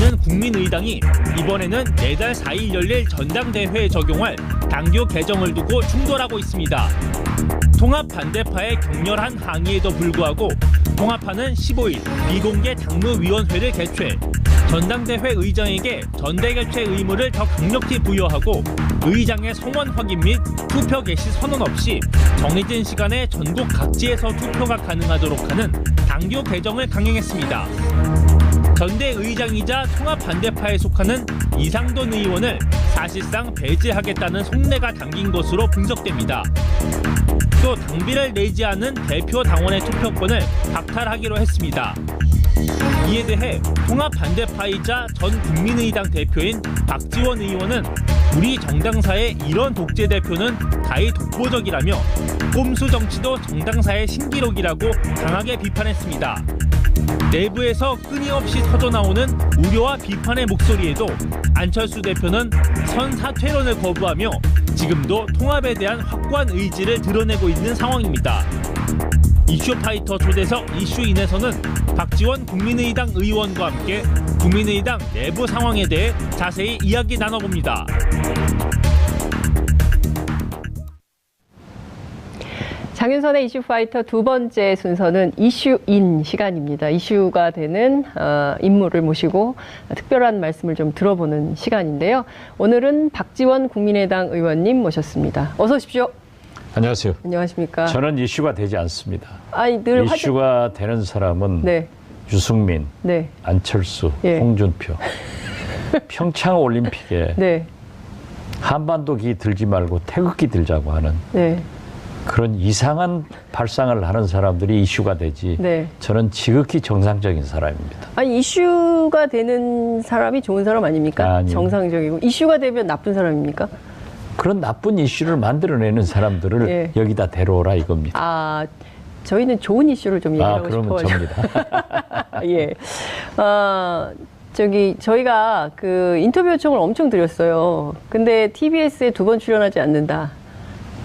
주도하는 국민의당이 이번에는 내달 4일 열릴 전당대회에 적용할 당규 개정을 두고 충돌하고 있습니다. 통합 반대파의 격렬한 항의에도 불구하고 통합파는 15일 비공개 당무위원회를 개최, 전당대회 의장에게 전대결체 의무를 더 강력히 부여하고 의장의 성원 확인 및 투표 개시 선언 없이 정해진 시간에 전국 각지에서 투표가 가능하도록 하는 당규 개정을 강행했습니다. 전대 의장이자 통합 반대파에 속하는 이상돈 의원을 사실상 배제하겠다는 속내가 담긴 것으로 분석됩니다. 또 당비를 내지 않은 대표 당원의 투표권을 박탈하기로 했습니다. 이에 대해 통합 반대파이자 전 국민의당 대표인 박지원 의원은 우리 정당사의 이런 독재 대표는 가히 독보적이라며 꼼수 정치도 정당사의 신기록이라고 강하게 비판했습니다. 내부에서 끊임없이 터져나오는 우려와 비판의 목소리에도 안철수 대표는 선사퇴론을 거부하며 지금도 통합에 대한 확고한 의지를 드러내고 있는 상황입니다. 이슈파이터 초대석 이슈인에서는 박지원 국민의당 의원과 함께 국민의당 내부 상황에 대해 자세히 이야기 나눠봅니다. 장윤선의 이슈파이터 두 번째 순서는 이슈인 시간입니다. 이슈가 되는 인물을 모시고 특별한 말씀을 좀 들어보는 시간인데요. 오늘은 박지원 국민의당 의원님 모셨습니다. 어서 오십시오. 안녕하세요. 안녕하십니까. 저는 이슈가 되지 않습니다. 아니, 늘 이슈가 되는 사람은 네. 유승민, 네. 안철수, 예. 홍준표. 평창올림픽에 네. 한반도기 들지 말고 태극기 들자고 하는 네. 그런 이상한 발상을 하는 사람들이 이슈가 되지. 네. 저는 지극히 정상적인 사람입니다. 아니, 이슈가 되는 사람이 좋은 사람 아닙니까? 아니요. 정상적이고. 이슈가 되면 나쁜 사람입니까? 그런 나쁜 이슈를 만들어내는 사람들을 예. 여기다 데려오라 이겁니다. 아, 저희는 좋은 이슈를 좀 얘기하고 그러면 싶어가지고. 접니다. 예. 저희가 그 인터뷰 요청을 엄청 드렸어요. 근데 TBS에 2번 출연하지 않는다.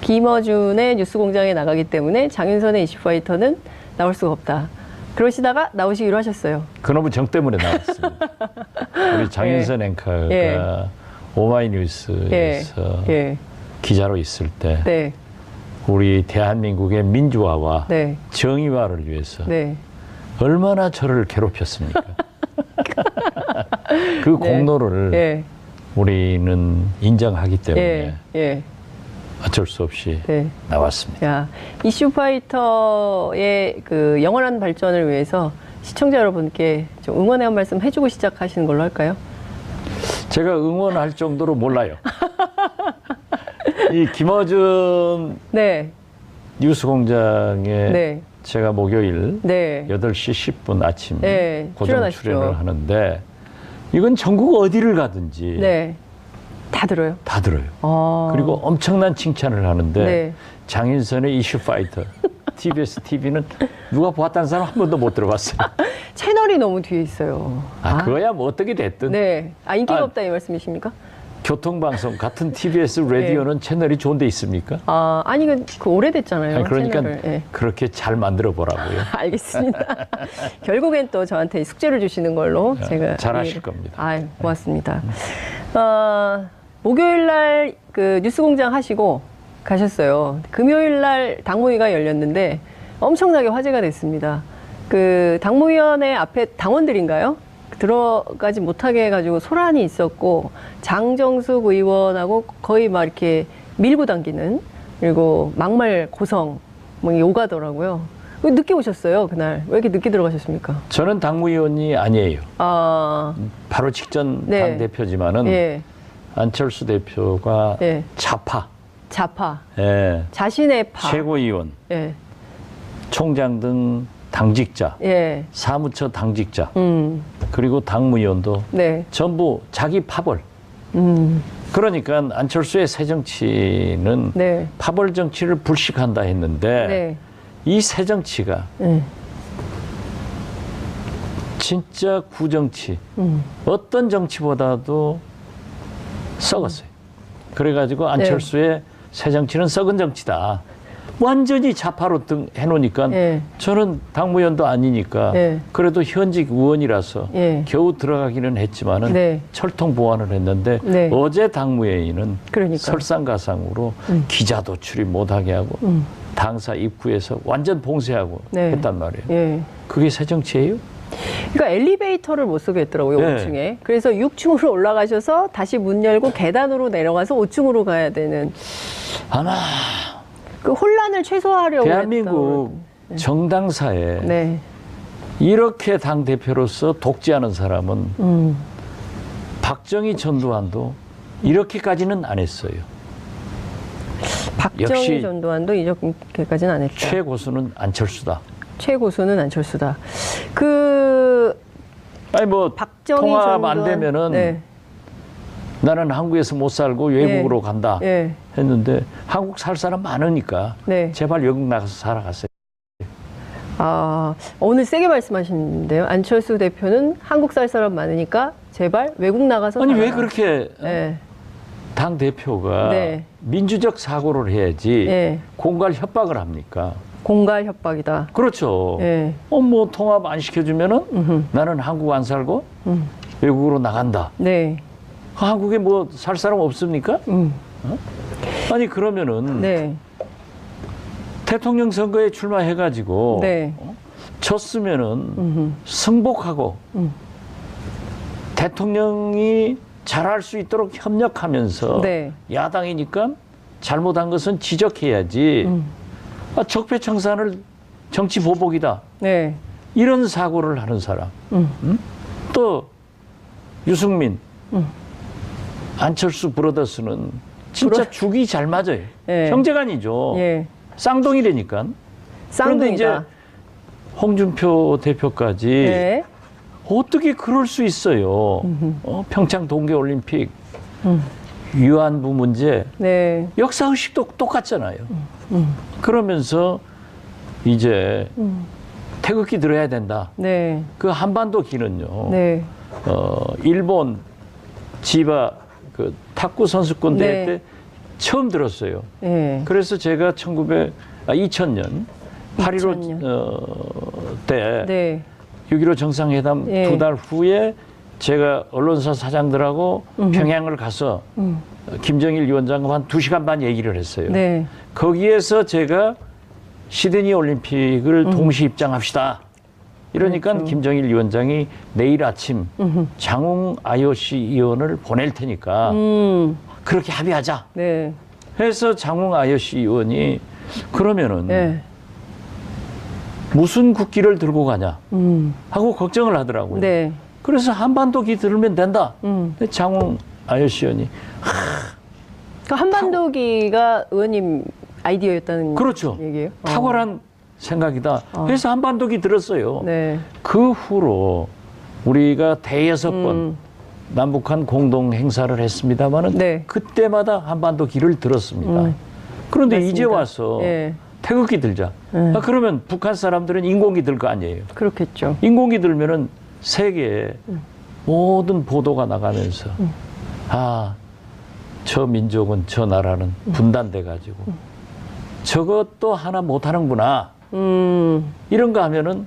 김어준의 뉴스공장에 나가기 때문에 장윤선의 이슈파이터는 나올 수가 없다. 그러시다가 나오시기로 하셨어요. 그놈의 정 때문에 나왔습니다. 우리 장윤선 앵커가 예. 오마이뉴스에서 예. 기자로 있을 때 네. 우리 대한민국의 민주화와 네. 정의화를 위해서 네. 얼마나 저를 괴롭혔습니까? 그 네. 공로를 예. 우리는 인정하기 때문에 예. 예. 어쩔 수 없이 네. 나왔습니다. 야, 이슈파이터의 그 영원한 발전을 위해서 시청자 여러분께 좀 응원의 한 말씀 해주고 시작하시는 걸로 할까요? 제가 응원할 정도로 몰라요. 이 김어준 네. 뉴스공장에 네. 제가 목요일 네. 8시 10분 아침 네, 고정 출연하시죠. 출연을 하는데 이건 전국 어디를 가든지 네. 다 들어요. 다 들어요. 그리고 엄청난 칭찬을 하는데 네. 장윤선의 이슈 파이터 TBS TV는 누가 보았다는 사람 한 번도 못 들어봤어요. 채널이 너무 뒤에 있어요. 그거야 뭐 어떻게 됐든 네. 인기가 없다 이 말씀이십니까? 교통방송 같은 TBS 라디오는 채널이 좋은 데 있습니까? 아니 그 오래됐잖아요. 그러니까 채널을. 예. 그렇게 잘 만들어 보라고요. 알겠습니다. 결국엔 또 저한테 숙제를 주시는 걸로 제가 잘하실 겁니다. 고맙습니다. 목요일 날 그 뉴스공장 하시고 가셨어요. 금요일 날 당무위가 열렸는데 엄청나게 화제가 됐습니다. 그 당무위원회 앞에 당원들인가요? 들어가지 못하게 해가지고 소란이 있었고 장정숙 의원하고 거의 막 이렇게 밀고 당기는, 그리고 막말 고성 뭐 이게 오가더라고요. 왜 늦게 오셨어요 그날? 왜 이렇게 늦게 들어가셨습니까? 저는 당무위원이 아니에요. 바로 직전 네. 당대표지만은 예. 안철수 대표가 예. 좌파, 예. 자신의 파, 최고위원, 예. 총장 등 당직자, 예. 사무처 당직자, 그리고 당무위원도 네. 전부 자기 파벌. 그러니까 안철수의 새정치는 네. 파벌 정치를 불식한다 했는데 네. 이 새정치가 진짜 구정치, 어떤 정치보다도 썩었어요. 그래가지고 안철수의 새정치는 썩은 정치다. 완전히 좌파로 등 해놓으니까 예. 저는 당무위원도 아니니까 예. 그래도 현직 의원이라서 예. 겨우 들어가기는 했지만은 네. 철통 보완을 했는데 네. 어제 당무회의는 그러니까. 설상가상으로 기자도 출입 못하게 하고 당사 입구에서 완전 봉쇄하고 네. 했단 말이에요. 예. 그게 새 정치예요? 그러니까 엘리베이터를 못 쓰게 했더라고요, 네. 5층에. 그래서 6층으로 올라가셔서 다시 문 열고 계단으로 내려가서 5층으로 가야 되는 아마 그 혼란을 최소화하려고 대한민국 정당사에 했다고. 네. 이렇게 당 대표로서 독재하는 사람은 박정희 전두환도 이렇게까지는 안 했어요. 박정희 역시 전두환도 이렇게까지는 안 했다. 최고수는 안철수다. 최고수는 안철수다. 그 아니 뭐 박정희 통합 전두환 안 되면은 네. 나는 한국에서 못 살고 외국으로 간다 예. 했는데 한국 살 사람 많으니까 네. 제발 외국 나가서 살아갔어요. 아, 오늘 세게 말씀하시는데요. 안철수 대표는 한국 살 사람 많으니까 제발 외국 나가서 아니 살아라. 왜 그렇게 네. 당 대표가 네. 민주적 사고를 해야지 네. 공갈 협박을 합니까? 공갈 협박이다. 그렇죠. 네. 뭐 통합 안 시켜주면은 나는 한국 안 살고 외국으로 나간다. 네. 한국에 뭐 살 사람 없습니까? 아니 그러면은 네. 대통령 선거에 출마해가지고 네. 졌으면은 승복하고 대통령이 잘할 수 있도록 협력하면서 네. 야당이니까 잘못한 것은 지적해야지. 적폐청산을 정치 보복이다. 네. 이런 사고를 하는 사람. 또 유승민, 안철수 브로더스는 진짜 죽이 잘 맞아요. 예. 형제간이죠. 예. 쌍둥이라니까. 그런데 이제 쌍둥이다. 홍준표 대표까지 네. 어떻게 그럴 수 있어요? 평창 동계올림픽 위안부 문제 네. 역사의식도 똑같잖아요. 그러면서 이제 태극기 들어야 된다. 네. 그 한반도 기는요. 네. 일본 지바 그 탁구 선수권 대회 네. 때 처음 들었어요. 네. 그래서 제가 2000년 8.15 때 네. 6.15 정상회담 예. 2달 후에 제가 언론사 사장들하고 평양을 가서 김정일 위원장과 한 2시간 반 얘기를 했어요. 네. 거기에서 제가 시드니 올림픽을 동시 입장합시다. 이러니까 그렇죠. 김정일 위원장이 내일 아침 장웅 IOC 의원을 보낼 테니까 그렇게 합의하자. 네. 해서 장웅 IOC 의원이 그러면은 네. 무슨 국기를 들고 가냐 하고 걱정을 하더라고요. 네. 그래서 한반도기 들면 된다. 근데 장웅 IOC 의원이 그 한반도기가 의원님 아이디어였다는 그렇죠. 얘기예요? 탁월한 생각이다. 해서 한반도기 들었어요. 네. 그 후로 우리가 대여섯 번 남북한 공동 행사를 했습니다마는 네. 그때마다 한반도 길을 들었습니다. 그런데 맞습니다. 이제 와서 예. 태극기 들자. 그러면 북한 사람들은 인공기 들 거 아니에요. 그렇겠죠. 인공기 들면은 세계에 모든 보도가 나가면서 저 민족은 저 나라는 분단돼 가지고 저것도 하나 못하는구나. 이런 거 하면은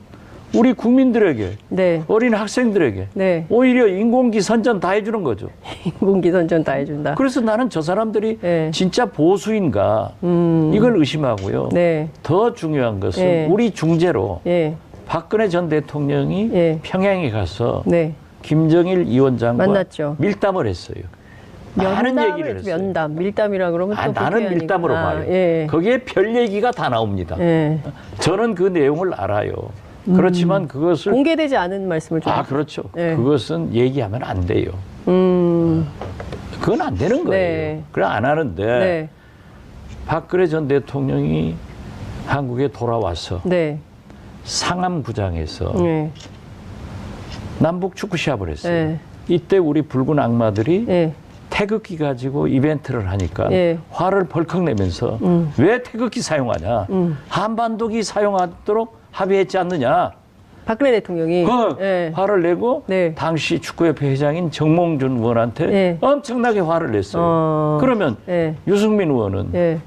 우리 국민들에게 네. 어린 학생들에게 네. 오히려 인공기 선전 다 해주는 거죠. 인공기 선전 다 해준다. 그래서 나는 저 사람들이 네. 진짜 보수인가 이걸 의심하고요. 네. 더 중요한 것은 네. 우리 중재로 예. 박근혜 전 대통령이 예. 평양에 가서 네. 김정일 위원장과 만났죠. 밀담을 했어요. 많은 얘기를 했어요. 면담, 밀담이라 그러면 또 나는 그게 밀담으로 아니구나. 봐요. 예. 거기에 별 얘기가 다 나옵니다. 예. 저는 그 내용을 알아요. 그렇지만 그것을 공개되지 않은 말씀을 좀. 그렇죠. 네. 그것은 얘기하면 안 돼요. 그건 안 되는 거예요. 네. 그래 안 하는데 네. 박근혜 전 대통령이 한국에 돌아와서 네. 상암구장에서 네. 남북 축구 시합을 했어요. 네. 이때 우리 붉은 악마들이 네. 태극기 가지고 이벤트를 하니까 예. 화를 벌컥 내면서 왜 태극기 사용하냐? 한반도기 사용하도록 합의했지 않느냐? 박근혜 대통령이. 예. 화를 내고 네. 당시 축구협회 회장인 정몽준 의원한테 예. 엄청나게 화를 냈어요. 그러면 예. 유승민 의원은 예.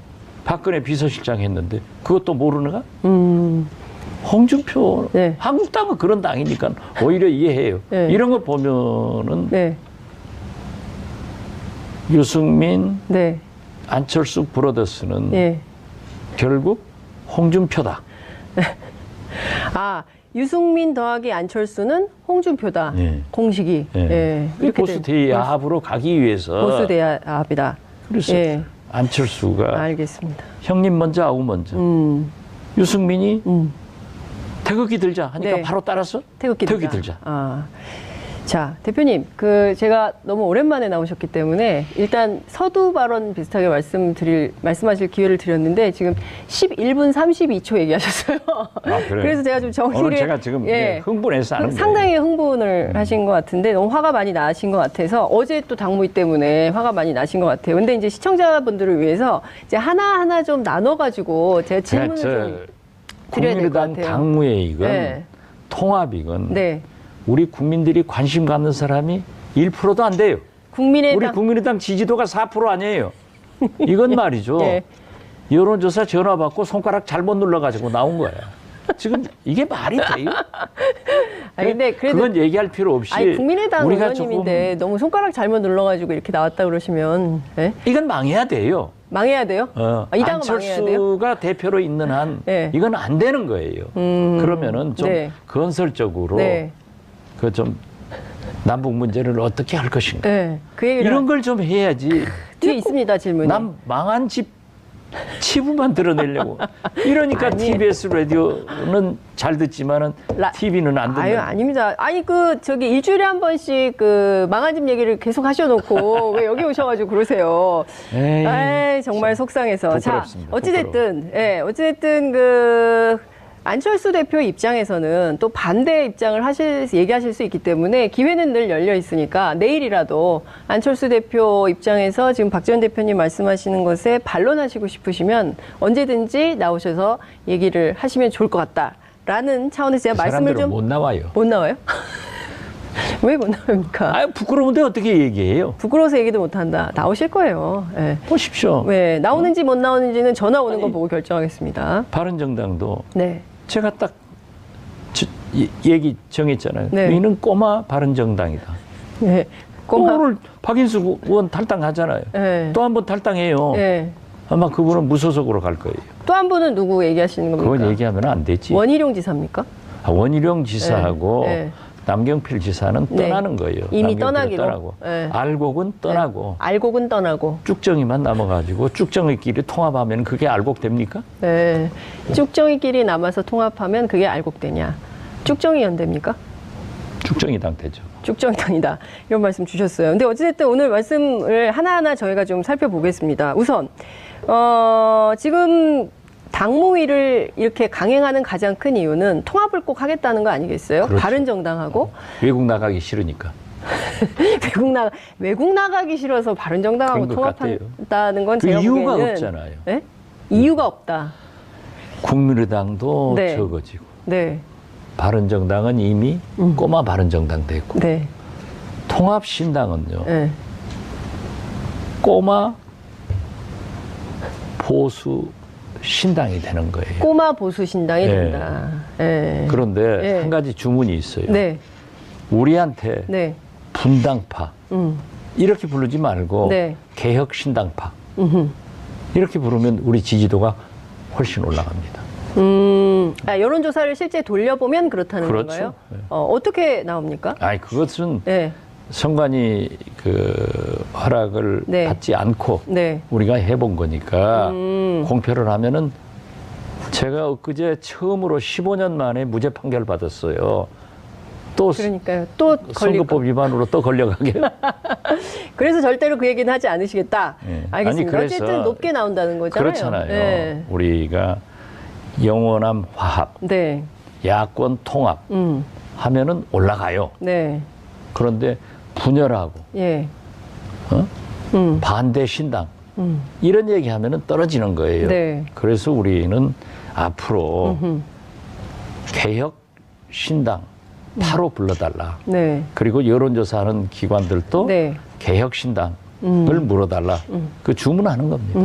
박근혜 비서실장 했는데 그것도 모르는가? 음. 홍준표 네. 한국당은 그런 당이니까 오히려 이해해요. 네. 이런 거 보면은 네. 유승민, 네. 안철수 브로더스는 예. 결국 홍준표다. 아, 유승민 더하기 안철수는 홍준표다. 예. 공식이. 예. 예. 이 보수 대합으로 가기 위해서 보수 대합이다. 그래서 예. 안철수가 알겠습니다. 형님 먼저 하고 먼저 유승민이 태극기 들자 하니까 네. 바로 따라서 태극기 들자. 아. 자, 대표님, 제가 너무 오랜만에 나오셨기 때문에 일단 서두 발언 비슷하게 말씀하실 기회를 드렸는데 지금 11분 32초 얘기하셨어요. 그래요? 그래서 제가 좀 정리를. 오늘 제가 지금 흥분해서 하는 상당히 흥분을 하신 것 같은데 너무 화가 많이 나신 것 같아서 어제 또 당무위 때문에 화가 많이 나신 것 같아요. 근데 이제 시청자분들을 위해서 이제 하나하나 좀 나눠가지고 제가 질문을 좀 드려야 될 것 국민의당 같아요. 당무회이건 네. 통합이건 네. 우리 국민들이 관심 갖는 사람이 1%도 안 돼요. 우리 국민의당 지지도가 4% 아니에요. 이건 말이죠. 예. 여론조사 전화 받고 손가락 잘못 눌러가지고 나온 거야. 지금 이게 말이 돼요? 아니, 근데 그래도 그건 얘기할 필요 없이 아니, 국민의당 우리가 의원님인데 너무 손가락 잘못 눌러가지고 이렇게 나왔다 그러시면 예? 이건 망해야 돼요. 망해야 돼요? 이 당은 망해야 돼요? 안철수가 대표로 있는 한 네. 이건 안 되는 거예요. 그러면은 좀 네. 건설적으로 네. 그 좀 남북 문제를 어떻게 할 것인가 네. 그 얘기를 이런 걸 좀 해야지. 뒤에 있습니다, 질문이. 남 망한 집 치부만 드러내려고 이러니까 아니. TBS 라디오는 잘 듣지만은 TV는 안 듣는. 아유, 아닙니다. 아니, 저기 일주일에 한 번씩 망한 집 얘기를 계속 하셔놓고 왜 여기 오셔가지고 그러세요? 에이, 정말 속상해서. 부끄럽습니다. 자, 어찌됐든 안철수 대표 입장에서는 또 반대 입장을 얘기하실 수 있기 때문에 기회는 늘 열려 있으니까 내일이라도 안철수 대표 입장에서 지금 박지원 대표님 말씀하시는 것에 반론하시고 싶으시면 언제든지 나오셔서 얘기를 하시면 좋을 것 같다라는 차원에서 제가 말씀을 좀 못 나와요. 못 나와요? 왜 못 나옵니까? 아, 부끄러운데 어떻게 얘기해요? 부끄러워서 얘기도 못 한다. 나오실 거예요. 네. 보십시오. 왜 나오는지 못 나오는지는 전화 오는 거 보고 결정하겠습니다. 바른정당도 네. 제가 딱 얘기 정했잖아요. 네. 너희는 꼬마 바른정당이다. 네. 꼬마. 오늘 박인수 의원 탈당하잖아요. 네. 또 한 번 탈당해요. 네. 아마 그분은 무소속으로 갈 거예요. 또 한 분은 누구 얘기하시는 겁니까? 그건 얘기하면 안 되지. 원희룡 지사입니까? 원희룡 지사하고 네. 네. 남경필 지사는 네. 떠나는 거예요. 이미 남경필은 떠나기로. 떠나고. 네. 알곡은 떠나고. 알곡은 떠나고. 쭉정이만 남아가지고 쭉정이끼리 통합하면 그게 알곡됩니까? 네. 쭉정이끼리 남아서 통합하면 그게 알곡되냐? 쭉정이 연대입니까? 쭉정이당 되죠. 쭉정이당이다. 이런 말씀 주셨어요. 근데 어찌됐든 오늘 말씀을 하나하나 저희가 좀 살펴보겠습니다. 우선 지금 당무위를 이렇게 강행하는 가장 큰 이유는 통합을 꼭 하겠다는 거 아니겠어요? 그렇죠. 바른정당하고 외국 나가기 싫으니까. 외국 나가기 싫어서 바른정당하고 그런 것 통합한다는 건 그 제가 이유가 보기에는 없잖아요. 네? 이유가 없다. 국민의당도 네. 적어지고 네, 바른정당은 이미 꼬마 바른정당 됐고 네, 통합신당은요 네. 꼬마 보수 신당이 되는 거예요. 꼬마 보수 신당이 네. 된다. 네. 그런데 네. 한 가지 주문이 있어요. 네, 우리한테 네, 분당파 이렇게 부르지 말고 네. 개혁신당파 이렇게 부르면 우리 지지도가 훨씬 올라갑니다. 여론조사를 실제 돌려보면 그렇다는 그렇죠. 건가요? 네. 어떻게 나옵니까? 아니 그것은 네, 선관위 그 허락을 네. 받지 않고 네. 우리가 해본 거니까 공표를 하면은 제가 엊그제 처음으로 15년 만에 무죄 판결 받았어요. 또 그러니까요. 또 걸릴까? 선거법 위반으로 또 걸려가게. 그래서 절대로 그 얘기는 하지 않으시겠다. 네. 알겠습니다. 아니, 어쨌든 높게 나온다는 거잖아요. 그렇잖아요. 네. 우리가 영원함 화합, 네. 야권 통합 하면은 올라가요. 네. 그런데 분열하고 예. 반대 신당 이런 얘기하면은 떨어지는 거예요. 네. 그래서 우리는 앞으로 개혁 신당 8호 불러달라. 네. 그리고 여론조사하는 기관들도 네. 개혁 신당 물어달라. 그 주문하는 겁니다.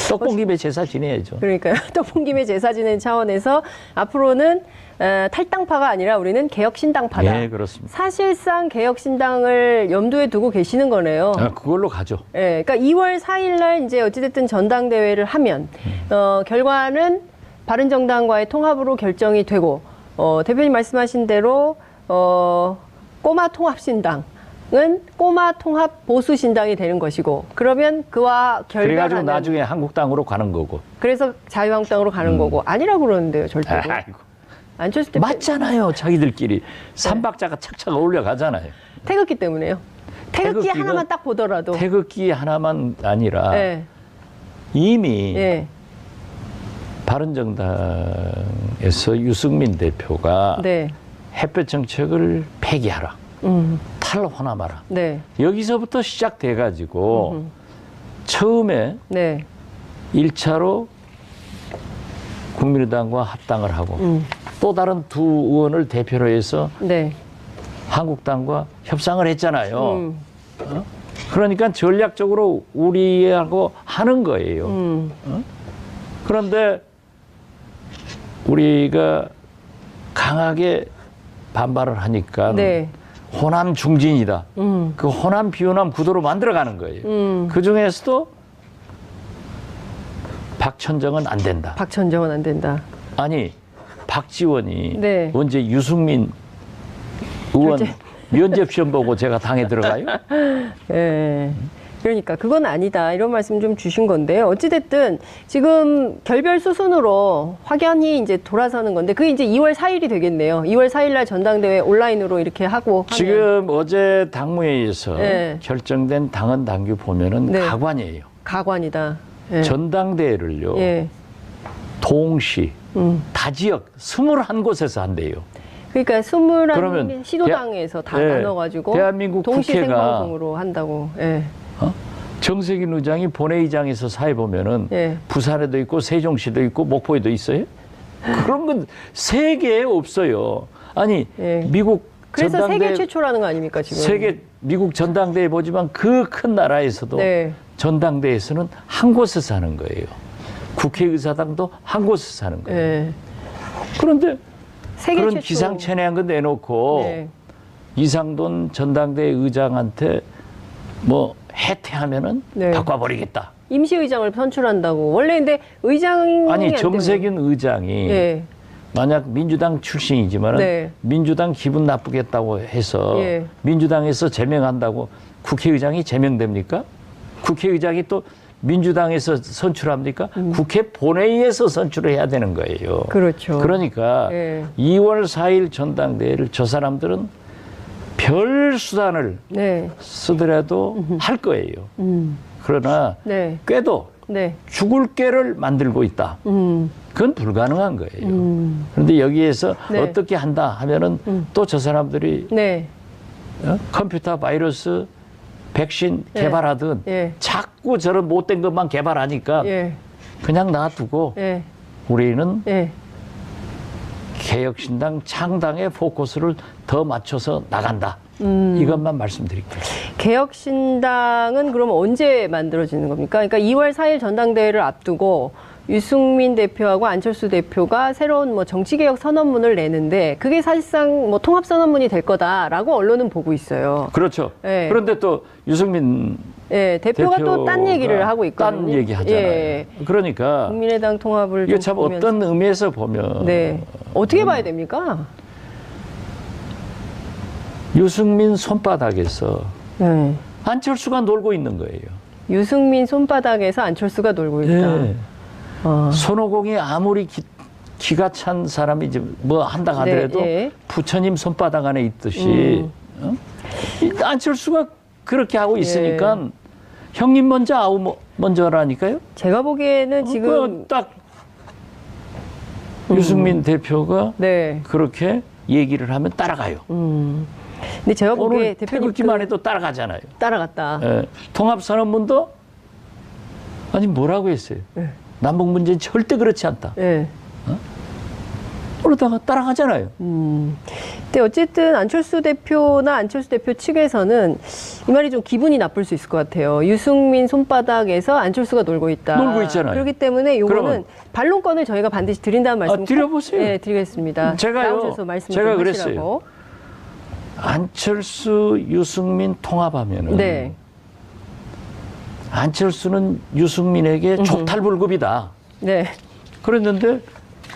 떡본 김에 제사 지내야죠. 그러니까요. 떡본 김에 제사 지낸 차원에서 앞으로는 탈당파가 아니라 우리는 개혁신당파다. 예, 그렇습니다. 사실상 개혁신당을 염두에 두고 계시는 거네요. 아, 그걸로 가죠. 예, 그러니까 2월 4일 날 이제 어찌됐든 전당대회를 하면 결과는 바른정당과의 통합으로 결정이 되고 대표님 말씀하신 대로 꼬마 통합신당은 꼬마 통합 보수신당이 되는 것이고 그러면 그와 그래가지고 결별하는 나중에 한국당으로 가는 거고. 그래서 자유한국당으로 가는 거고 아니라고 그러는데요, 절대로. 아이고. 안철수 대표 맞잖아요, 자기들끼리. 삼박자가 착착 어울려 가잖아요. 태극기 때문에요. 태극기 태극기가- 하나만 딱 보더라도. 태극기 하나만 아니라 예. 이미 예. 바른정당에서 유승민 대표가 네. 햇볕 정책을 폐기하라. 음. 탈환함하라. 네. 여기서부터 시작돼 가지고 처음에 네. 1차로 국민의당과 합당을 하고 또 다른 두 의원을 대표로 해서 네. 한국당과 협상을 했잖아요. 그러니까 전략적으로 우리하고 하는 거예요. 그런데 우리가 강하게 반발을 하니까 네. 호남 중진이다. 그 호남 비호남 구도로 만들어가는 거예요. 그 중에서도 박천정은 안 된다. 박천정은 안 된다. 아니 박지원이 네. 언제 유승민 의원 결제- 면접 시험 보고 제가 당에 들어가요? 예. 그러니까 그건 아니다 이런 말씀 좀 주신 건데요. 어찌됐든 지금 결별 수순으로 확연히 이제 돌아서는 건데 그게 이제 2월 4일이 되겠네요. 2월 4일 날 전당대회 온라인으로 이렇게 하고 하면. 지금 어제 당무회의에서 네. 결정된 당헌 당규 보면은 네. 가관이에요. 가관이다. 예. 전당대회를요. 예. 동시 다 지역 21곳에서 한대요. 그러니까 그러면 21 시도당에서 다 예. 나눠가지고 대한민국 동시 국회가- 생방송으로 한다고. 예. 정세균 의장이 본회의장에서 사회 보면은 예. 부산에도 있고 세종시도 있고 목포에도 있어요. 그런 건 세계에 없어요. 아니 예. 미국 그래서 전당대회 세계 최초라는 거 아닙니까 지금? 세계 미국 전당대회 보지만 그 큰 나라에서도 네. 전당대회에서는 한 곳에서 하는 거예요. 국회의사당도 한 곳에서 하는 거예요. 예. 그런데 세계 그런 최초. 기상천외한 거 내놓고 네. 이상돈 전당대회 의장한테 뭐 해태하면은 네. 바꿔버리겠다. 임시의장을 선출한다고. 원래 근데 의장이 아니 안 정세균 의장이 되면- 예. 만약 민주당 출신이지만 네. 민주당 기분 나쁘겠다고 해서 예. 민주당에서 제명한다고 국회의장이 제명됩니까? 국회의장이 또 민주당에서 선출합니까? 국회 본회의에서 선출을 해야 되는 거예요. 그렇죠. 그러니까 예. 2월 4일 전당대회를 저 사람들은 별 수단을 네. 쓰더라도 할 거예요. 그러나 네. 꾀도 네. 죽을 꾀를 만들고 있다. 그건 불가능한 거예요. 그런데 여기에서 네. 어떻게 한다 하면은 또 저 사람들이 네. 컴퓨터 바이러스 백신 예. 개발하든 예. 자꾸 저런 못된 것만 개발하니까 예. 그냥 놔두고 예. 우리는 예. 개혁신당 창당에 포커스를 더 맞춰서 나간다. 이것만 말씀드릴게요. 개혁신당은 그럼 언제 만들어지는 겁니까? 그러니까 2월 4일 전당대회를 앞두고 유승민 대표하고 안철수 대표가 새로운 뭐 정치개혁 선언문을 내는데 그게 사실상 뭐 통합선언문이 될 거다라고 언론은 보고 있어요. 그렇죠. 예. 그런데 또 유승민 예, 대표가 또 딴 얘기를 하고 있거든요. 딴 얘기 하잖아요. 예. 그러니까 국민의당 통합을 이거 좀 참 보면서. 어떤 의미에서 보면 네. 어떻게 봐야 됩니까? 유승민 손바닥에서 네. 안철수가 놀고 있는 거예요. 유승민 손바닥에서 안철수가 놀고 있다. 예. 손오공이 아무리 기가 찬 사람이 이제 뭐 한다 하더라도 네, 예. 부처님 손바닥 안에 있듯이 이 안철수가 그렇게 하고 있으니까 예. 형님 먼저 아우 먼저라니까요. 제가 보기에는 지금 딱 유승민 대표가 네. 그렇게 얘기를 하면 따라가요. 근데 제가 보기에 오늘 대표님 태극기만 해도 따라가잖아요. 따라갔다. 예. 통합선언문도 아니 뭐라고 했어요. 네. 남북 문제는 절대 그렇지 않다. 예. 그러다가 따라가잖아요. 근데 어쨌든 안철수 대표나 안철수 대표 측에서는 이 말이 좀 기분이 나쁠 수 있을 것 같아요. 유승민 손바닥에서 안철수가 놀고 있다. 놀고 있잖아요. 그렇기 때문에 요거는 그러면 반론권을 저희가 반드시 드린다는 말씀 드려보세요. 네, 드리겠습니다. 제가요. 나오셔서 말씀 제가 좀 그랬어요. 하시라고. 안철수, 유승민 통합하면은 네. 안철수는 유승민에게 촉탈불급이다. 네. 그랬는데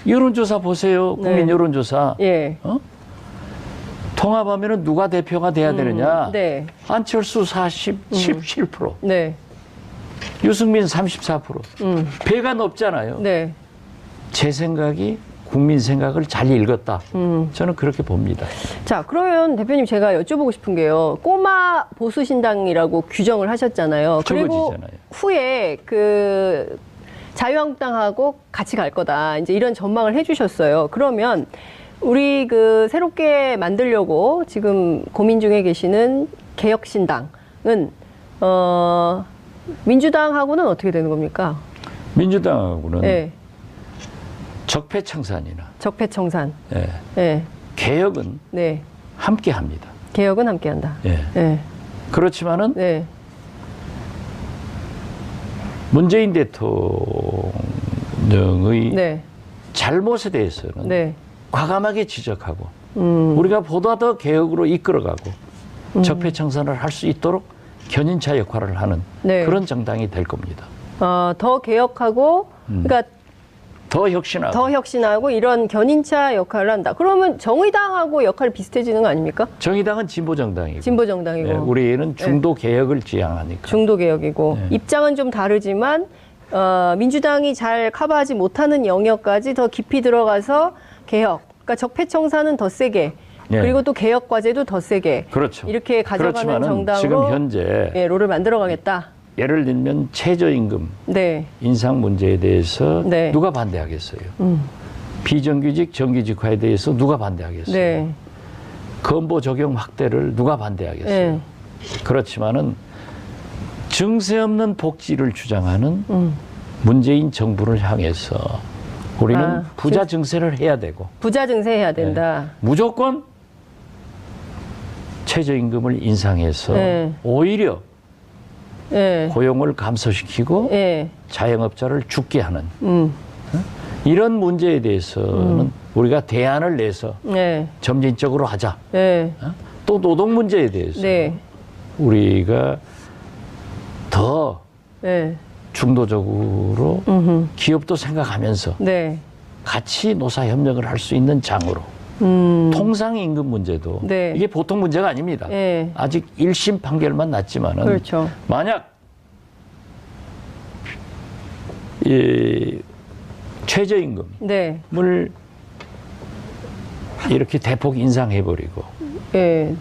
여론조사 보세요. 국민 네. 여론조사. 예. 통합하면은 누가 대표가 돼야 되느냐? 네. 안철수 47%, 네. 유승민 34%. 배가 높잖아요. 네. 제 생각이 국민 생각을 잘 읽었다. 저는 그렇게 봅니다. 자, 그러면 대표님 제가 여쭤보고 싶은 게요. 꼬마 보수신당이라고 규정을 하셨잖아요. 그리고 적어지잖아요. 후에 그 자유한국당하고 같이 갈 거다. 이제 이런 전망을 해주셨어요. 그러면 우리 그 새롭게 만들려고 지금 고민 중에 계시는 개혁신당은 민주당하고는 어떻게 되는 겁니까? 민주당하고는 네. 적폐청산이나 적폐청산. 예, 네. 개혁은 네. 함께 합니다. 개혁은 함께한다. 예. 네. 그렇지만은 네. 문재인 대통령의 네. 잘못에 대해서는 네. 과감하게 지적하고 우리가 보다 더 개혁으로 이끌어가고 적폐청산을 할 수 있도록 견인차 역할을 하는 네. 그런 정당이 될 겁니다. 더 개혁하고, 그러니까 더 혁신하고 더 혁신하고 이런 견인차 역할을 한다. 그러면 정의당하고 역할이 비슷해지는 거 아닙니까? 정의당은 진보정당이고 진보정당이고. 예, 우리는 중도 개혁을 지향하니까 중도 개혁이고. 네. 입장은 좀 다르지만, 민주당이 잘 커버하지 못하는 영역까지 더 깊이 들어가서 개혁. 그러니까 적폐청산은 더 세게. 예. 그리고 또 개혁 과제도 더 세게. 그렇죠. 이렇게 가져가는 그렇지만은 정당으로 지금 현재 예, 롤을 만들어 가겠다. 예를 들면 최저임금 네. 인상 문제에 대해서 네. 누가 반대하겠어요? 비정규직 정규직화에 대해서 누가 반대하겠어요? 네. 건보 적용 확대를 누가 반대하겠어요? 네. 그렇지만은 증세 없는 복지를 주장하는 문재인 정부를 향해서 우리는 부자 증세를 해야 되고 부자 증세해야 된다. 무조건 최저임금을 인상해서 네. 오히려 예. 고용을 감소시키고 예. 자영업자를 죽게 하는 이런 문제에 대해서는 우리가 대안을 내서 예. 점진적으로 하자. 예. 또 노동 문제에 대해서 네. 우리가 더 예. 중도적으로 기업도 생각하면서 네. 같이 노사협력을 할 수 있는 장으로 통상임금 문제도 네. 이게 보통 문제가 아닙니다. 예. 아직 1심 판결만 났지만은 그렇죠. 만약 이 최저임금을 네. 이렇게 대폭 인상해버리고 예.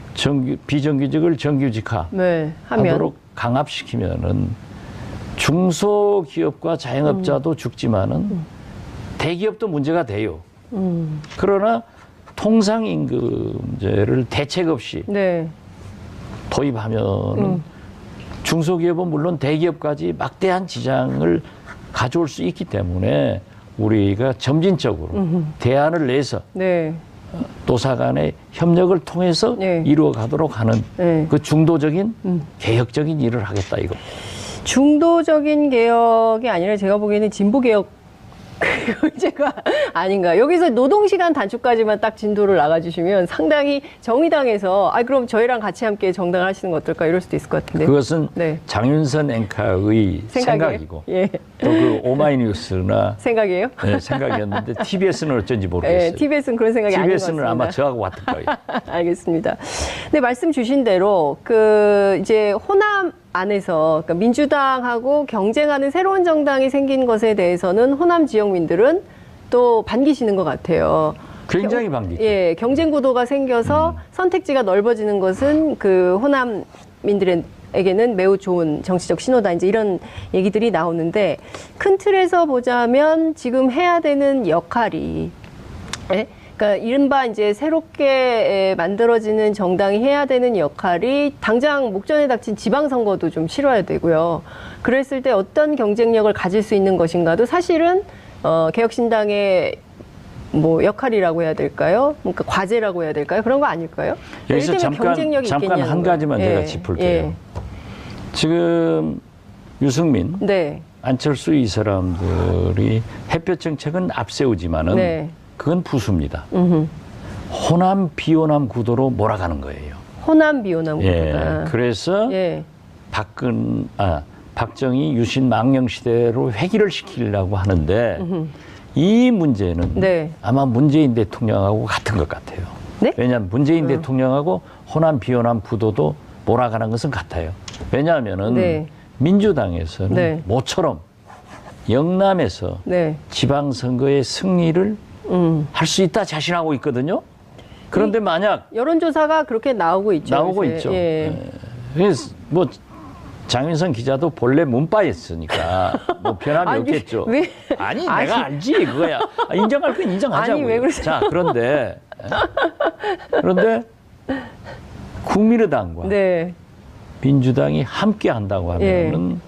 비정규직을 정규직화 네. 하면 하도록 강압시키면은 중소기업과 자영업자도 죽지만은 대기업도 문제가 돼요. 그러나 통상임금제를 대책 없이 네. 도입하면은 중소기업은 물론 대기업까지 막대한 지장을 가져올 수 있기 때문에 우리가 점진적으로 대안을 내서 네. 노사 간의 협력을 통해서 네. 이루어 가도록 하는 네. 그 중도적인 개혁적인 일을 하겠다 이거. 중도적인 개혁이 아니라 제가 보기에는 진보 개혁 문제가 아닌가. 여기서 노동시간 단축까지만 딱 진도를 나가주시면 상당히 정의당에서 그럼 저희랑 같이 함께 정당을 하시는 거 어떨까 이럴 수도 있을 것 같은데. 그것은 네. 장윤선 앵커의 생각이고 예. 또 그 오마이뉴스나 생각이에요? 네, 생각이었는데 TBS는 어쩐지 모르겠어요. 네, TBS는 그런 생각이 아닌 것 TBS는 같습니다. 아마 저하고 같을 거예요. 알겠습니다. 네, 말씀 주신 대로 이제 호남 안에서 그러니까 민주당하고 경쟁하는 새로운 정당이 생긴 것에 대해서는 호남 지역민들은 또 반기시는 것 같아요. 굉장히 반기죠. 예, 경쟁 구도가 생겨서 선택지가 넓어지는 것은 그 호남민들에게는 매우 좋은 정치적 신호다. 이제 이런 얘기들이 나오는데 큰 틀에서 보자면 지금 해야 되는 역할이 그러니까 이른바 이제 새롭게 만들어지는 정당이 해야 되는 역할이 당장 목전에 닥친 지방선거도 좀 치러야 되고요. 그랬을 때 어떤 경쟁력을 가질 수 있는 것인가도 사실은 개혁신당의 뭐 역할이라고 해야 될까요? 그러니까 과제라고 해야 될까요? 그런 거 아닐까요? 여기서 이럴 때면 경쟁력이 잠깐 있겠냐는 한 가지만 거예요. 제가 예, 짚을게요. 예. 지금 유승민, 네. 안철수 이 사람들이 햇볕 정책은 앞세우지만은 네. 그건 부수입니다. 음흠. 호남 비호남 구도로 몰아가는 거예요. 호남 비호남 예. 구도가. 그래서 예. 박정희 유신 망령 시대로 회귀를 시키려고 하는데 이 문제는 네. 아마 문재인 대통령하고 같은 것 같아요. 네? 왜냐하면 문재인 대통령하고 호남 비호남 구도도 몰아가는 것은 같아요. 왜냐하면은 네. 민주당에서는 네. 모처럼 영남에서 네. 지방선거의 승리를 할 수 있다 자신하고 있거든요. 그런데 만약 여론조사가 그렇게 나오고 있죠. 나오고 요새. 있죠. 예. 그래서 뭐 장윤선 기자도 본래 문바였으니까 뭐 변함이 아니, 없겠죠. 왜? 아니 아니. 내가 알지 그거야. 인정할 건 인정하자고요. 아니, 왜 그러세요? 자 그런데 국민의당과 네. 민주당이 함께 한다고 하면은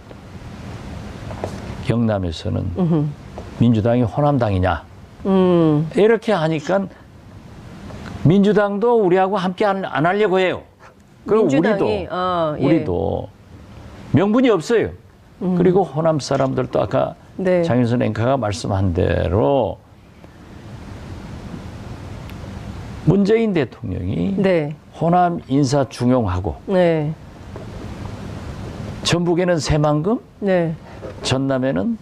영남에서는 민주당이 호남당이냐 이렇게 하니까 민주당도 우리하고 함께 안 하려고 해요. 그리고 민주당이, 우리도 명분이 없어요. 그리고 호남 사람들도 아까 네. 장윤선 앵커가 말씀한 대로 문재인 대통령이 네. 호남 인사 중용하고 네. 전북에는 새만금, 네. 전남에는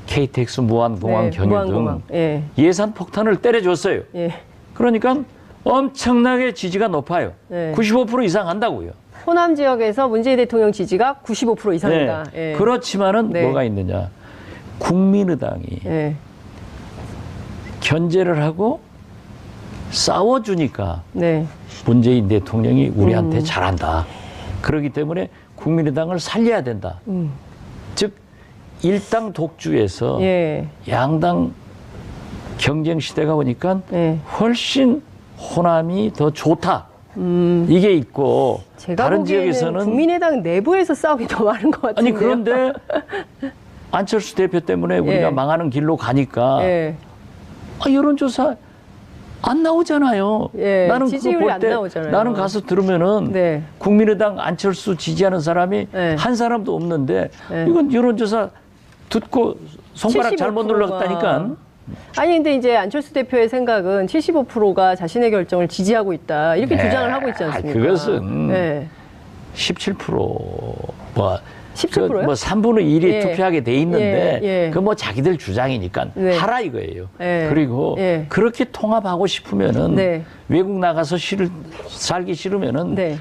KTX 무한공항 네, 경유 무한공항. 등 예. 예산 폭탄을 때려줬어요. 예. 그러니까 엄청나게 지지가 높아요. 네. 95% 이상 한다고요. 호남 지역에서 문재인 대통령 지지가 95% 이상이다. 네. 예. 그렇지만은 네. 뭐가 있느냐. 국민의당이 예. 견제를 하고 싸워주니까 네. 문재인 대통령이 우리한테 잘한다. 그렇기 때문에 국민의당을 살려야 된다. 즉 일당 독주에서 예. 양당 경쟁 시대가 오니까 예. 훨씬 호남이 더 좋다. 이게 있고 제가 다른 보기에는 지역에서는 국민의당 내부에서 싸움이 더 많은 것 같은데요. 아니 그런데 안철수 대표 때문에 우리가 예. 망하는 길로 가니까 예. 여론조사 안 나오잖아요. 예, 나는 그거 지지율이 볼 안 때 나오잖아요. 나는 가서 들으면은 네. 국민의당 안철수 지지하는 사람이 네. 한 사람도 없는데 네. 이건 여론조사 듣고 손가락 잘못 75%가. 눌렀다니까. 아니 근데 이제 안철수 대표의 생각은 75%가 자신의 결정을 지지하고 있다 이렇게 네. 주장을 하고 있지 않습니까? 그것은 네. 17%뭐 17%요? 뭐 3분의 1이 예. 투표하게 돼 있는데 예, 예. 그 뭐 자기들 주장이니까 네. 하라 이거예요. 예. 그리고 예. 그렇게 통합하고 싶으면은 네. 외국 나가서 살기 싫으면은 네.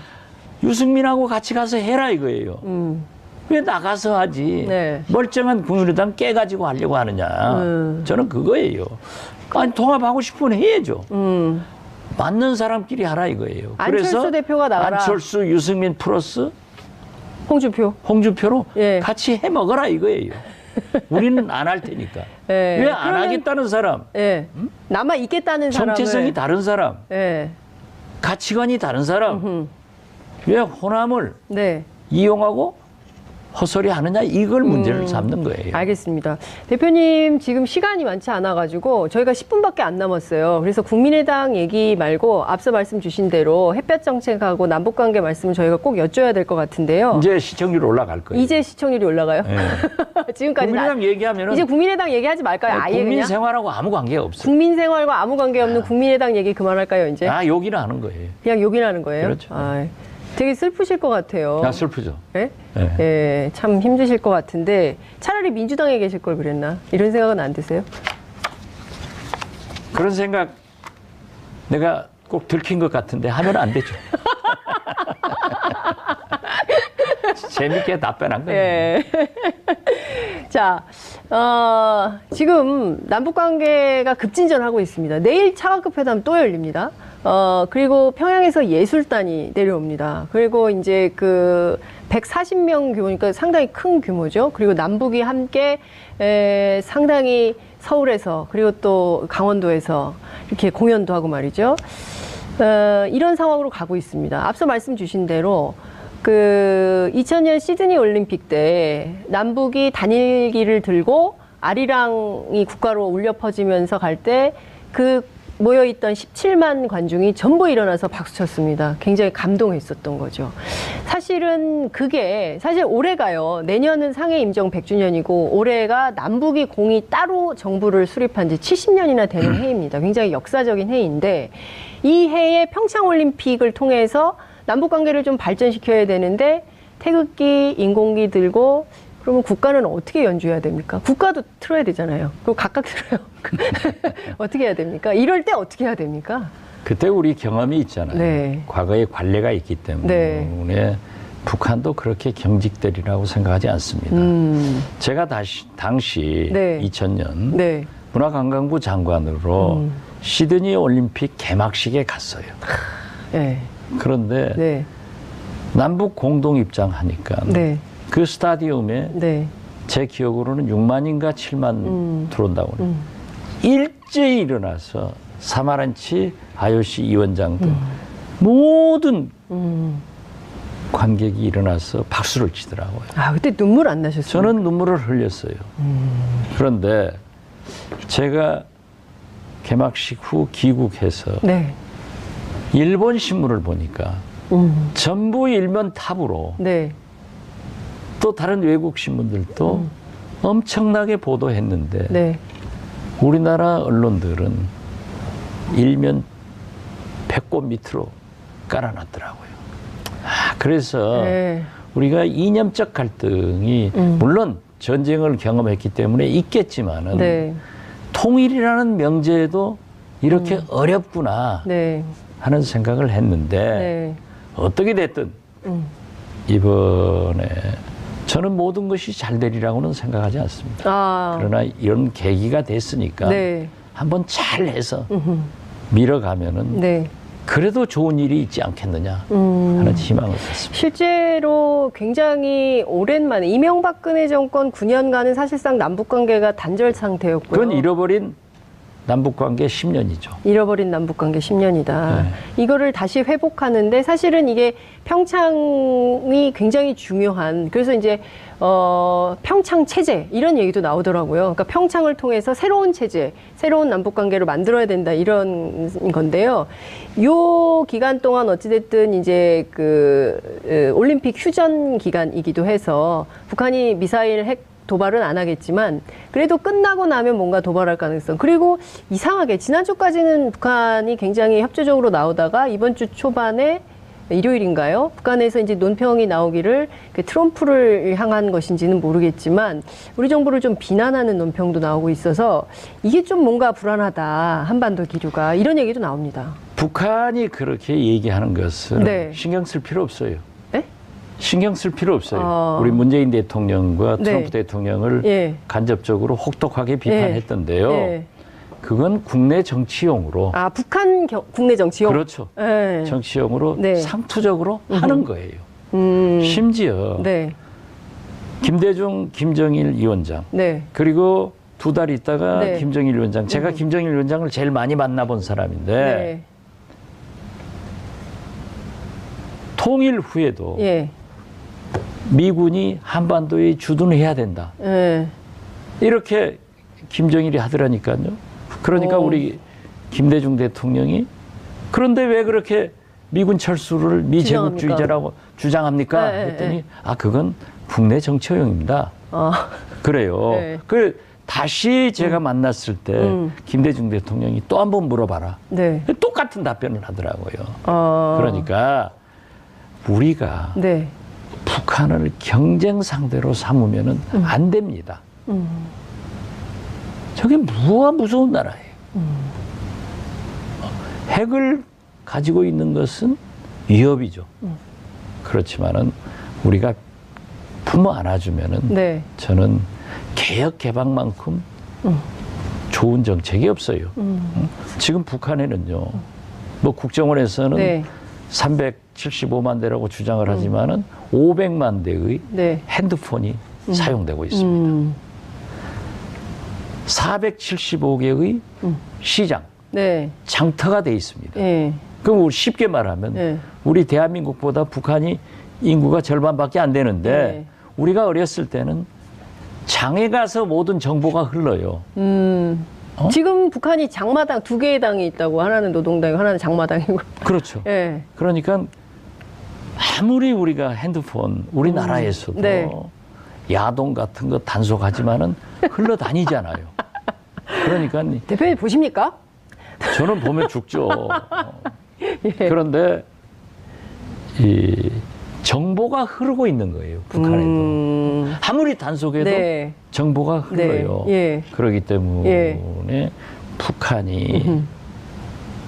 유승민하고 같이 가서 해라 이거예요. 왜 나가서 하지? 네. 멀쩡한 국민의당 깨가지고 하려고 하느냐? 저는 그거예요. 아니 통합하고 싶으면 해야죠. 맞는 사람끼리 하라 이거예요. 안철수 그래서 대표가 나가라. 안철수, 유승민 플러스 홍준표. 홍준표로 예. 같이 해 먹어라 이거예요. 우리는 안 할 테니까. 예. 왜 안 그러면- 하겠다는 사람, 예. 남아 있겠다는 사람을. 정체성이 다른 사람, 예. 가치관이 다른 사람, 왜 호남을 네. 이용하고 헛소리 하느냐 이걸 문제를 삼는 거예요. 알겠습니다. 대표님 지금 시간이 많지 않아가지고 저희가 10분밖에 안 남았어요. 그래서 국민의당 얘기 말고 앞서 말씀 주신 대로 햇볕 정책하고 남북관계 말씀을 저희가 꼭 여쭤야 될 것 같은데요. 이제 시청률 올라갈 거예요. 이제 시청률이 올라가요? 예. 지금까지 국민의당 얘기하면은 이제 국민의당 얘기하지 말까요? 아예 국민 그냥 생활하고 아무 관계가 없어요. 국민 생활과 아무 관계 없는 국민의당 얘기 그만할까요? 이제 아 욕이나 하는 거예요. 그냥 욕이나 하는 거예요? 그렇죠. 아, 되게 슬프실 것 같아요. 야 슬프죠. 예? 예. 예, 참 힘드실 것 같은데 차라리 민주당에 계실 걸 그랬나? 이런 생각은 안 드세요? 그런 생각 내가 꼭 들킨 것 같은데 하면 안 되죠. 재밌게 답변한 거예요. 예. 자, 지금 남북 관계가 급진전하고 있습니다. 내일 차관급 회담 또 열립니다. 그리고 평양에서 예술단이 내려옵니다. 그리고 이제 그 140명 규모니까 상당히 큰 규모죠. 그리고 남북이 함께 상당히 서울에서 그리고 또 강원도에서 이렇게 공연도 하고 말이죠. 이런 상황으로 가고 있습니다. 앞서 말씀 주신 대로 그 2000년 시드니 올림픽 때 남북이 단일기를 들고 아리랑이 국가로 울려 퍼지면서 갈 때 그 모여있던 17만 관중이 전부 일어나서 박수쳤습니다. 굉장히 감동했었던 거죠. 사실은 그게 사실 올해가요. 내년은 상해 임정 100주년이고 올해가 남북이 공이 따로 정부를 수립한 지 70년이나 되는 해입니다. 굉장히 역사적인 해인데 이 해에 평창올림픽을 통해서 남북관계를 좀 발전시켜야 되는데 태극기, 인공기 들고 그러면 국가는 어떻게 연주해야 됩니까? 국가도 틀어야 되잖아요. 그리고 각각 틀어요. 어떻게 해야 됩니까? 이럴 때 어떻게 해야 됩니까? 그때 우리 경험이 있잖아요. 네. 과거에 관례가 있기 때문에 네. 북한도 그렇게 경직되리라고 생각하지 않습니다. 제가 당시 네. 2000년 네. 문화관광부 장관으로 시드니 올림픽 개막식에 갔어요. 네. 그런데 네. 남북 공동 입장하니까 네. 그 스타디움에 네. 제 기억으로는 6만인가 7만 들어온다고 그래요. 일제히 일어나서 사마란치 IOC 위원장 등 모든 관객이 일어나서 박수를 치더라고요. 아, 그때 눈물 안 나셨어요? 저는 눈물을 흘렸어요. 그런데 제가 개막식 후 귀국해서 네. 일본 신문을 보니까 전부 일면 탑으로 네. 또 다른 외국 신문들도 엄청나게 보도했는데 네. 우리나라 언론들은 일면 배꼽 밑으로 깔아놨더라고요. 그래서 네. 우리가 이념적 갈등이 물론 전쟁을 경험했기 때문에 있겠지만은 네. 통일이라는 명제도 이렇게 어렵구나 네. 하는 생각을 했는데 네. 어떻게 됐든 이번에 저는 모든 것이 잘 되리라고는 생각하지 않습니다. 아. 그러나 이런 계기가 됐으니까 네. 한번 잘해서 밀어가면은 네. 그래도 좋은 일이 있지 않겠느냐 하는 희망을 갖습니다. 실제로 굉장히 오랜만에 이명박근혜 정권 9년간은 사실상 남북관계가 단절 상태였고요. 그건 잃어버린 남북관계 10년이죠. 잃어버린 남북관계 10년이다. 네. 이거를 다시 회복하는데 사실은 이게 평창이 굉장히 중요한, 그래서 이제 평창 체제 이런 얘기도 나오더라고요. 그러니까 평창을 통해서 새로운 체제, 새로운 남북관계를 만들어야 된다 이런 건데요. 요 기간 동안 어찌됐든 이제 올림픽 휴전 기간이기도 해서 북한이 미사일 핵 도발은 안 하겠지만 그래도 끝나고 나면 뭔가 도발할 가능성. 그리고 이상하게 지난주까지는 북한이 굉장히 협조적으로 나오다가 이번 주 초반에 일요일인가요? 북한에서 이제 논평이 나오기를 트럼프를 향한 것인지는 모르겠지만 우리 정부를 좀 비난하는 논평도 나오고 있어서 이게 좀 뭔가 불안하다. 한반도 기류가 이런 얘기도 나옵니다. 북한이 그렇게 얘기하는 것을 네. 신경 쓸 필요 없어요. 네? 신경 쓸 필요 없어요. 우리 문재인 대통령과 네. 트럼프 대통령을 예. 간접적으로 혹독하게 비판했던데요. 예. 그건 국내 정치용으로. 아, 북한 국내 정치용? 그렇죠. 예. 정치용으로 네. 상투적으로 하는 거예요. 심지어 네. 김대중, 김정일 위원장 네. 그리고 두 달 있다가 네. 김정일 위원장. 제가 김정일 위원장을 제일 많이 만나본 사람인데 네. 통일 후에도 예. 미군이 한반도에 주둔해야 된다. 예. 이렇게 김정일이 하더라니까요. 그러니까 우리 김대중 대통령이 그런데 왜 그렇게 미군 철수를 미제국주의자라고 주장합니까? 네, 했더니 네. 아 그건 국내 정치용입니다. 그래요. 네. 다시 제가 만났을 때 김대중 대통령이 또 한 번 물어봐라. 네. 똑같은 답변을 하더라고요. 그러니까 우리가 네. 북한을 경쟁 상대로 삼으면은 안 됩니다. 저게 뭐가 무서운 나라예요. 핵을 가지고 있는 것은 위협이죠. 그렇지만은 우리가 품어 안아주면은 네. 저는 개혁 개방만큼 좋은 정책이 없어요. 지금 북한에는요, 뭐 국정원에서는 네. 375만 대라고 주장을 하지만은 500만 대의 네. 핸드폰이 사용되고 있습니다. 475개의 시장, 네. 장터가 돼 있습니다. 예. 그럼 우리 쉽게 말하면 네. 우리 대한민국보다 북한이 인구가 절반밖에 안 되는데 네. 우리가 어렸을 때는 장에 가서 모든 정보가 흘러요. 지금 북한이 장마당 두 개의 당이 있다고 하나는 노동당이고 하나는 장마당이고. 그렇죠. 예. 그러니까 아무리 우리가 핸드폰 우리나라에서도 네. 야동 같은 거 단속하지만은 흘러다니잖아요. 그러니까 대표님 보십니까? 저는 보면 죽죠. 예. 그런데 이 정보가 흐르고 있는 거예요. 북한에도. 아무리 단속해도 네. 정보가 흘러요. 네. 예. 그렇기 때문에 북한이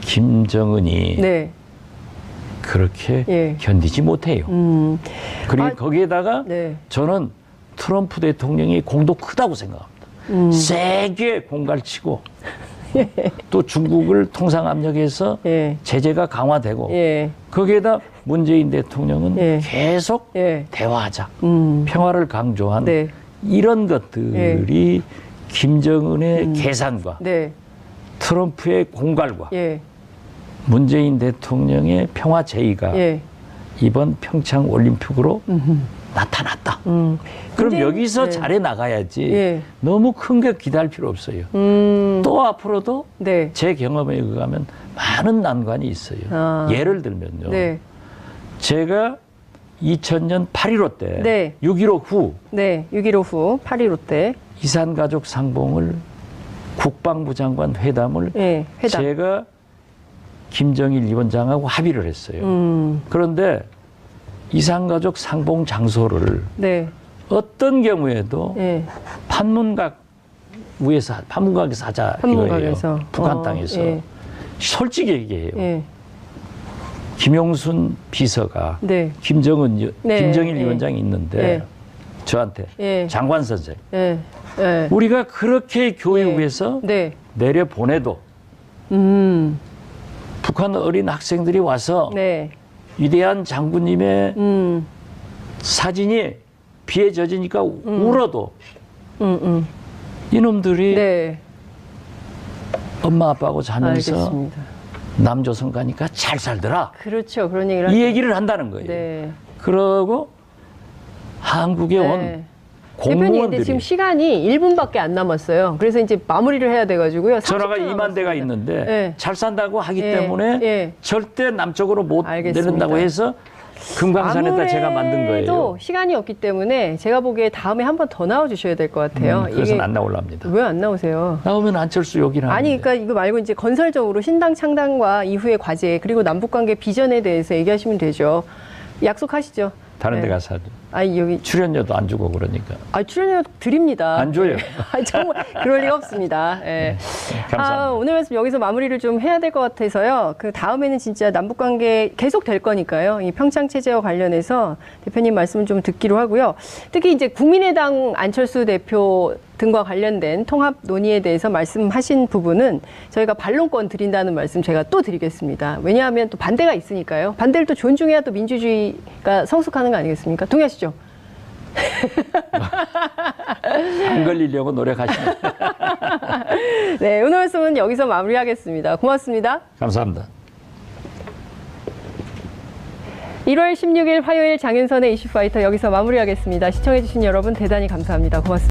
김정은이 네. 그렇게 예. 견디지 못해요. 그리고 아, 거기에다가 네. 저는 트럼프 대통령이 공도 크다고 생각합니다. 세게 공갈치고 또 중국을 통상 압력해서 예. 제재가 강화되고 예. 거기에다 문재인 대통령은 예. 계속 예. 대화하자, 평화를 강조한 네. 이런 것들이 김정은의 계산과 네. 트럼프의 공갈과 예. 문재인 대통령의 평화 제의가 예. 이번 평창 올림픽으로 나타났다. 그럼 문재인- 여기서 네. 잘해 나가야지 예. 너무 큰 게 기다릴 필요 없어요. 또 앞으로도 네. 제 경험에 의하면 많은 난관이 있어요. 아. 예를 들면요. 네. 제가 2000년 8.15 때 네. 6.15 후 네. 6.15 후 8.15 때. 이산가족 상봉을 국방부 장관 회담을 예. 회담. 제가 김정일 위원장하고 합의를 했어요. 그런데 이산가족 상봉 장소를 네. 어떤 경우에도 예. 판문각에서 하자 판문각에서. 이거예요. 북한 땅에서. 예. 솔직히 얘기해요. 예. 김용순 비서가 네. 김정일 네. 위원장이 있는데 예. 저한테 예. 장관 선생 예. 예. 우리가 그렇게 교육해서 네. 내려 보내도 북한 어린 학생들이 와서 네. 위대한 장군님의 사진이 비에 젖으니까 울어도 이놈들이 네. 엄마 아빠하고 자면서 알겠습니다. 남조선 가니까 잘 살더라. 그렇죠. 그런 얘기를 이 하죠. 얘기를 한다는 거예요. 네. 그러고 한국에 네. 온 대표님, 근데 공무원들이 지금 시간이 1분밖에 안 남았어요. 그래서 이제 마무리를 해야 돼가지고요. 전화가 30분 2만 대가 남았습니다. 있는데 네. 잘 산다고 하기 예, 때문에 예. 절대 남쪽으로 못 알겠습니다. 내린다고 해서 금강산에다 제가 만든 아무래도 거예요. 시간이 없기 때문에 제가 보기에 다음에 한 번 더 나와주셔야 될 것 같아요. 그래서 안 나올랍니다. 왜 안 나오세요? 나오면 안철수 욕이나 아니, 하는데. 그러니까 이거 말고 이제 건설적으로 신당 창당과 이후의 과제 그리고 남북관계 비전에 대해서 얘기하시면 되죠. 약속하시죠. 다른 데 네. 가서 하죠. 아니 여기 출연료도 안 주고 그러니까. 출연료 드립니다. 안 줘요. 아니, 정말 그럴 리가 없습니다. 예. 감사합니다. 오늘 말씀 여기서 마무리를 좀 해야 될 것 같아서요. 그 다음에는 진짜 남북관계 계속 될 거니까요. 이 평창 체제와 관련해서 대표님 말씀 좀 듣기로 하고요. 특히 이제 국민의당 안철수 대표 등과 관련된 통합 논의에 대해서 말씀하신 부분은 저희가 반론권 드린다는 말씀 제가 또 드리겠습니다. 왜냐하면 또 반대가 있으니까요. 반대를 또 존중해야 또 민주주의가 성숙하는 거 아니겠습니까? 동의하시죠? 안 걸리려고 노력하시면 네, 오늘 말씀은 여기서 마무리하겠습니다. 고맙습니다. 감사합니다. 1월 16일 화요일 장윤선의 이슈파이터 여기서 마무리하겠습니다. 시청해주신 여러분 대단히 감사합니다. 고맙습니다.